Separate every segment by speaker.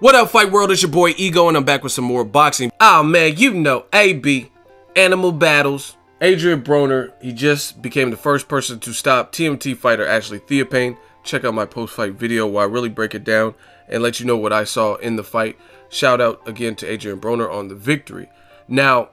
Speaker 1: What up, Fight World? It's your boy Ego, and I'm back with some more boxing. Oh man, you know, AB, Animal Battles. Adrien Broner, he just became the first person to stop TMT fighter Ashley Theophane. Check out my post-fight video where I really break it down and let you know what I saw in the fight. Shout out again to Adrien Broner on the victory. Now,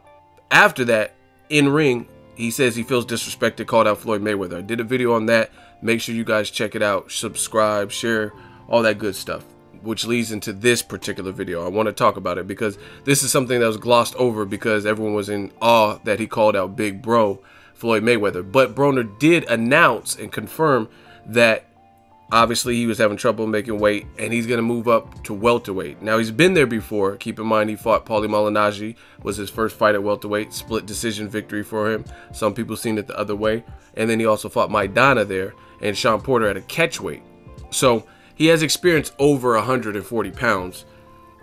Speaker 1: after that, in ring, he says he feels disrespected, called out Floyd Mayweather. I did a video on that. Make sure you guys check it out, subscribe, share, all that good stuff, which leads into this particular video. I want to talk about it because this is something that was glossed over because everyone was in awe that he called out Big Bro Floyd Mayweather. But Broner did announce and confirm that obviously he was having trouble making weight and he's going to move up to welterweight. Now, he's been there before. Keep in mind, he fought Paulie Malignaggi, was his first fight at welterweight, split decision victory for him. Some people seen it the other way. And then he also fought Maidana there and Sean Porter at a catchweight. So he has experience over 140 pounds,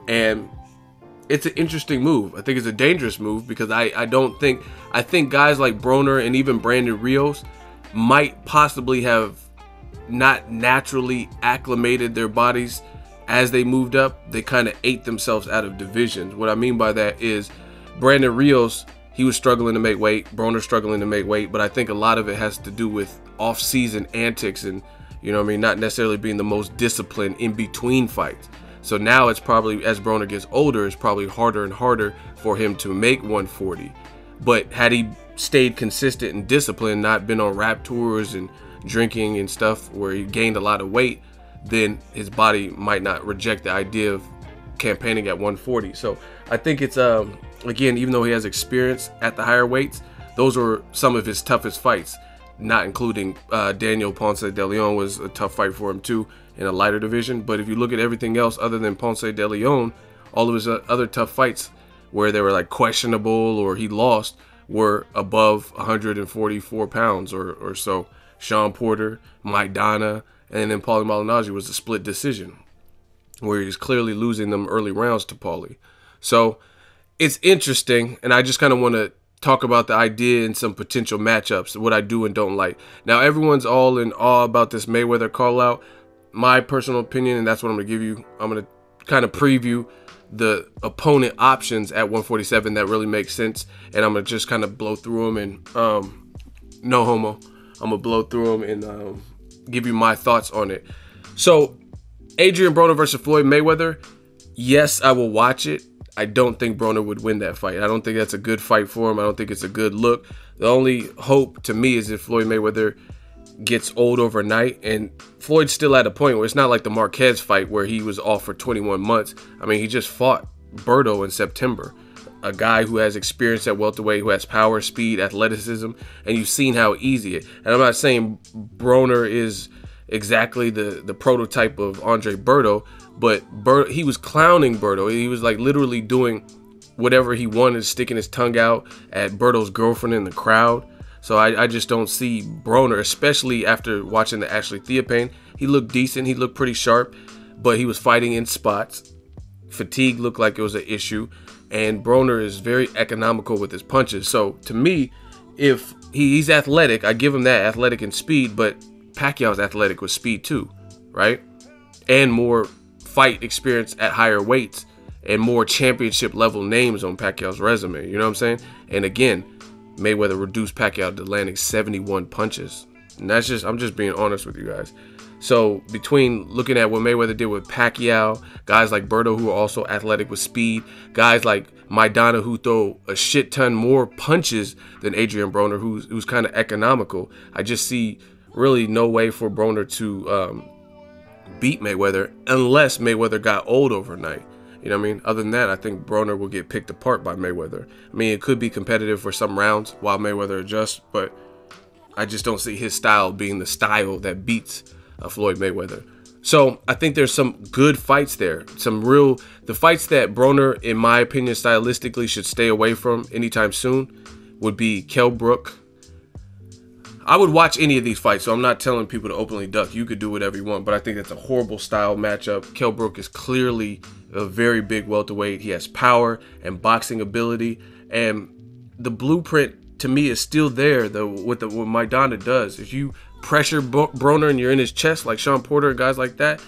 Speaker 1: and it's an interesting move. I think it's a dangerous move because I think guys like Broner and even Brandon Rios might possibly have not naturally acclimated their bodies as they moved up. They kind of ate themselves out of divisions. What I mean by that is Brandon Rios, he was struggling to make weight, Broner struggling to make weight, but I think a lot of it has to do with off-season antics and, you know what I mean, not necessarily being the most disciplined in between fights. So now it's probably, as Broner gets older, it's probably harder and harder for him to make 140. But had he stayed consistent and disciplined, not been on rap tours and drinking and stuff where he gained a lot of weight, then his body might not reject the idea of campaigning at 140. So I think it's, again, even though he has experience at the higher weights, those were some of his toughest fights. Not including Daniel Ponce de Leon was a tough fight for him too in a lighter division. But if you look at everything else other than Ponce de Leon, all of his other tough fights where they were like questionable or he lost were above 144 pounds or so. Sean Porter, Maidana, and then Paulie Malignaggi was a split decision where he was clearly losing them early rounds to Paulie. So it's interesting, and I just kind of want to talk about the idea and some potential matchups, what I do and don't like. Now, everyone's all in awe about this Mayweather call out. My personal opinion, and that's what I'm going to give you, I'm going to kind of preview the opponent options at 147 that really make sense, and I'm going to just kind of blow through them and no homo. I'm going to blow through them and give you my thoughts on it. So, Adrien Broner versus Floyd Mayweather, yes, I will watch it. I don't think Broner would win that fight. I don't think that's a good fight for him. I don't think it's a good look. The only hope to me is if Floyd Mayweather gets old overnight, and Floyd's still at a point where it's not like the Marquez fight where he was off for 21 months. I mean, he just fought Berto in September, a guy who has experience at welterweight, who has power, speed, athleticism, and you've seen how easy it. And I'm not saying Broner is exactly the prototype of Andre Berto, but he was clowning Berto. He was like literally doing whatever he wanted, sticking his tongue out at Berto's girlfriend in the crowd. So I just don't see Broner, especially after watching the Ashley Theophane. He looked decent. He looked pretty sharp, but he was fighting in spots. Fatigue looked like it was an issue, and Broner is very economical with his punches. So to me, if he's athletic, I give him that, athletic and speed, but Pacquiao's athletic with speed too, right? And more fight experience at higher weights and more championship level names on Pacquiao's resume, you know what I'm saying? And again, Mayweather reduced Pacquiao to landing 71 punches. And that's just, I'm just being honest with you guys. So between looking at what Mayweather did with Pacquiao, guys like Berto who are also athletic with speed, guys like Maidana who throw a shit ton more punches than Adrien Broner who's kind of economical, I just see really no way for Broner to beat Mayweather unless Mayweather got old overnight. You know what I mean? Other than that, I think Broner will get picked apart by Mayweather. I mean, it could be competitive for some rounds while Mayweather adjusts, but I just don't see his style being the style that beats Floyd Mayweather. So I think there's some good fights there. The fights that Broner, in my opinion, stylistically should stay away from anytime soon would be Kell Brook. I would watch any of these fights, so I'm not telling people to openly duck. You could do whatever you want, but I think that's a horrible style matchup. Kell Brook is clearly a very big welterweight. He has power and boxing ability, and the blueprint to me is still there. What Maidana does, if you pressure Broner and you're in his chest like Sean Porter and guys like that,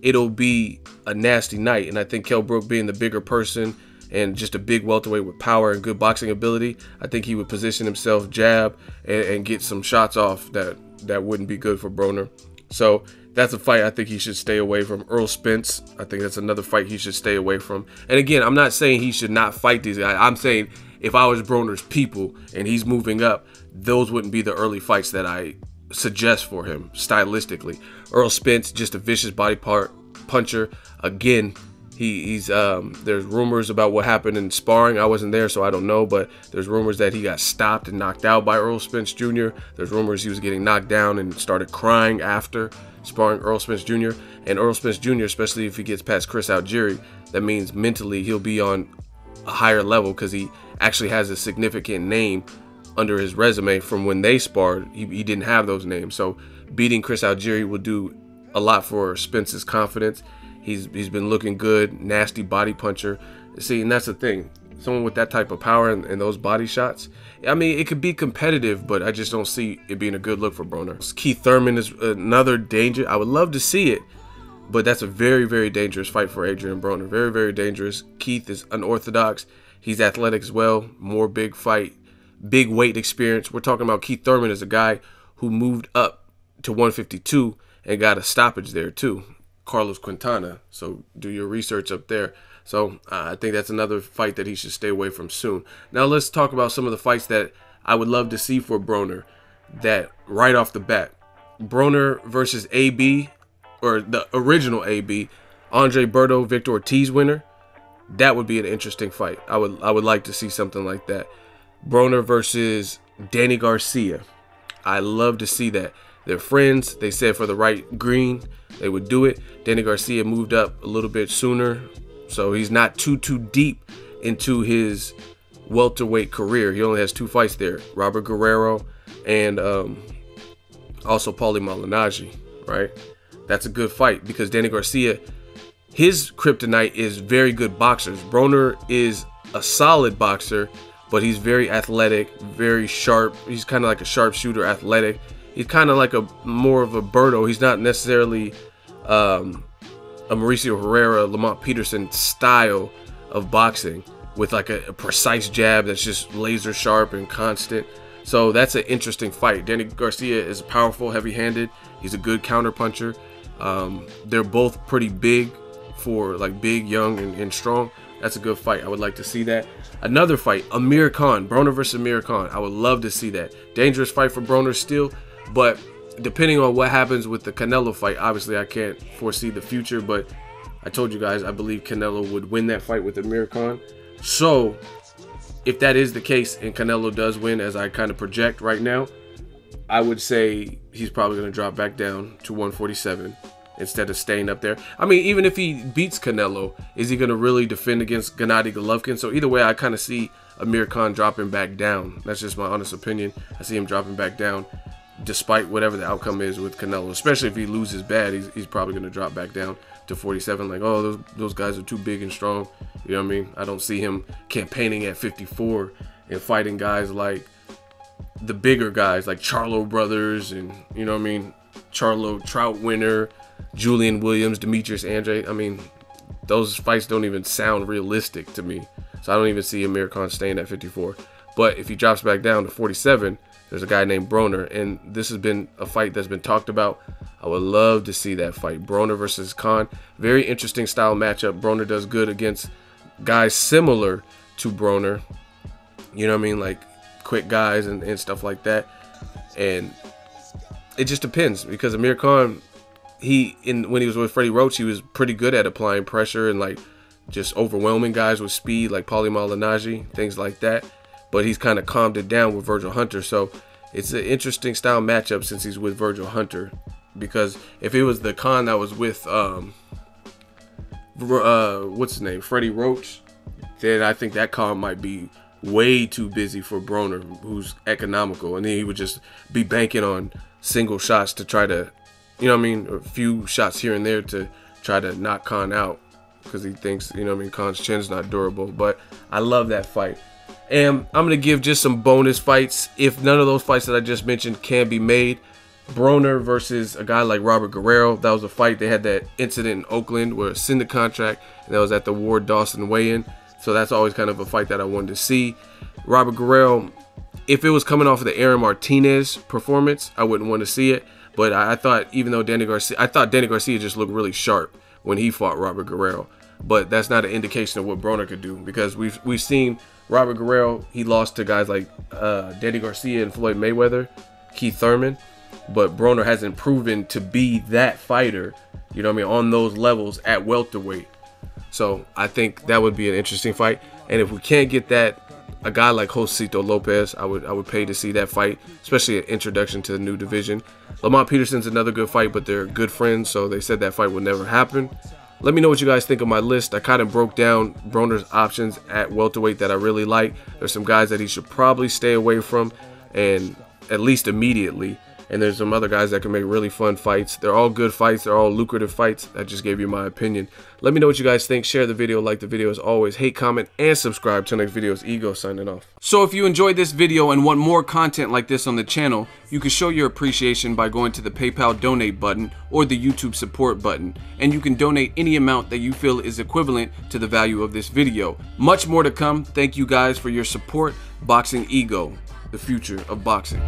Speaker 1: it'll be a nasty night. And I think Kell Brook, being the bigger person and just a big welterweight with power and good boxing ability, I think he would position himself, jab, and get some shots off that wouldn't be good for Broner. So that's a fight I think he should stay away from. Errol Spence, I think that's another fight he should stay away from. And again, I'm not saying he should not fight these guys. I'm saying if I was Broner's people and he's moving up, those wouldn't be the early fights that I suggest for him stylistically. Errol Spence, just a vicious body puncher. Again, he's there's rumors about what happened in sparring. I wasn't there, so I don't know, but there's rumors that he got stopped and knocked out by Errol Spence Jr. There's rumors he was getting knocked down and started crying after sparring Errol Spence Jr. And Errol Spence Jr., especially if he gets past Chris Algieri, that means mentally he'll be on a higher level because he actually has a significant name under his resume from when they sparred. He didn't have those names. So beating Chris Algieri will do a lot for Spence's confidence. He's been looking good, nasty body puncher. See, and that's the thing. Someone with that type of power and those body shots, I mean, it could be competitive, but I just don't see it being a good look for Broner. Keith Thurman is another danger. I would love to see it, but that's a very, very dangerous fight for Adrien Broner. Very, very dangerous. Keith is unorthodox. He's athletic as well. More big fight, big weight experience. We're talking about Keith Thurman as a guy who moved up to 152 and got a stoppage there too. Carlos Quintana. So do your research up there. So I think that's another fight that he should stay away from soon. Now let's talk about some of the fights that I would love to see for Broner. That right off the bat, Broner versus AB, or the original AB, Andre Berto, Victor Ortiz winner. That would be an interesting fight. I would like to see something like that. Broner versus Danny Garcia. I love to see that. They're friends. They said for the right green, they would do it. Danny Garcia moved up a little bit sooner, so he's not too deep into his welterweight career. He only has 2 fights there. Robert Guerrero and also Paulie Malignaggi, right? That's a good fight because Danny Garcia, his kryptonite is very good boxers. Broner is a solid boxer, but he's very athletic, very sharp. He's kind of like a sharpshooter, athletic. He's kind of like a more of a Berto. He's not necessarily a Mauricio Herrera, Lamont Peterson style of boxing with like a precise jab that's just laser sharp and constant. So that's an interesting fight. Danny Garcia is powerful, heavy-handed. He's a good counter puncher. They're both pretty big for like big, young, and strong. That's a good fight. I would like to see that. Another fight, Amir Khan, Broner versus Amir Khan. I would love to see that. Dangerous fight for Broner still, but depending on what happens with the Canelo fight, obviously I can't foresee the future, but I told you guys I believe Canelo would win that fight with Amir Khan. So if that is the case and Canelo does win, as I kind of project right now, I would say he's probably going to drop back down to 147 instead of staying up there. I mean, even if he beats Canelo, is he going to really defend against Gennady Golovkin? So either way, I kind of see Amir Khan dropping back down. That's just my honest opinion. I see him dropping back down despite whatever the outcome is with Canelo, especially if he loses bad. He's probably going to drop back down to 47. Like, oh, those guys are too big and strong. You know what I mean? I don't see him campaigning at 54 and fighting guys like the bigger guys like Charlo brothers and, you know what I mean, Charlo Trout winner, Julian Williams, Demetrius Andrade. I mean, those fights don't even sound realistic to me. So I don't even see Amir Khan staying at 54. But if he drops back down to 47, there's a guy named Broner, and this has been a fight that's been talked about. I would love to see that fight. Broner versus Khan. Very interesting style matchup. Broner does good against guys similar to Broner. You know what I mean? Like quick guys and stuff like that. And it just depends because Amir Khan, when he was with Freddie Roach, he was pretty good at applying pressure and like just overwhelming guys with speed, like Paulie Malignaggi, things like that. But he's kind of calmed it down with Virgil Hunter. So it's an interesting style matchup since he's with Virgil Hunter. Because if it was the Khan that was with, what's his name, Freddie Roach, then I think that Khan might be way too busy for Broner, who's economical. And then he would just be banking on single shots to try to, you know what I mean, a few shots here and there to try to knock Khan out. Because he thinks, you know what I mean, Khan's chin's not durable. But I love that fight. And I'm going to give just some bonus fights. If none of those fights that I just mentioned can be made, Broner versus a guy like Robert Guerrero. That was a fight. They had that incident in Oakland where rescinded contract, and that was at the Ward Dawson weigh-in. So that's always kind of a fight that I wanted to see. Robert Guerrero, if it was coming off of the Aaron Martinez performance, I wouldn't want to see it. But I thought, even though Danny Garcia just looked really sharp when he fought Robert Guerrero. But that's not an indication of what Broner could do, because we've seen Robert Guerrero, he lost to guys like Danny Garcia and Floyd Mayweather, Keith Thurman. But Broner hasn't proven to be that fighter, you know what I mean, on those levels at welterweight. So I think that would be an interesting fight. And if we can't get that, a guy like Josecito Lopez, I would pay to see that fight, especially an introduction to the new division. Lamont Peterson's another good fight, but they're good friends, so they said that fight would never happen. Let me know what you guys think of my list. I kind of broke down Broner's options at welterweight that I really like. There's some guys that he should probably stay away from, and at least immediately. And there's some other guys that can make really fun fights. They're all good fights. They're all lucrative fights. I just gave you my opinion. Let me know what you guys think. Share the video, like the video as always. Hate, comment, and subscribe. Till next video, it's Ego signing off. So if you enjoyed this video and want more content like this on the channel, you can show your appreciation by going to the PayPal donate button or the YouTube support button. And you can donate any amount that you feel is equivalent to the value of this video. Much more to come. Thank you guys for your support. Boxing Ego, the future of boxing.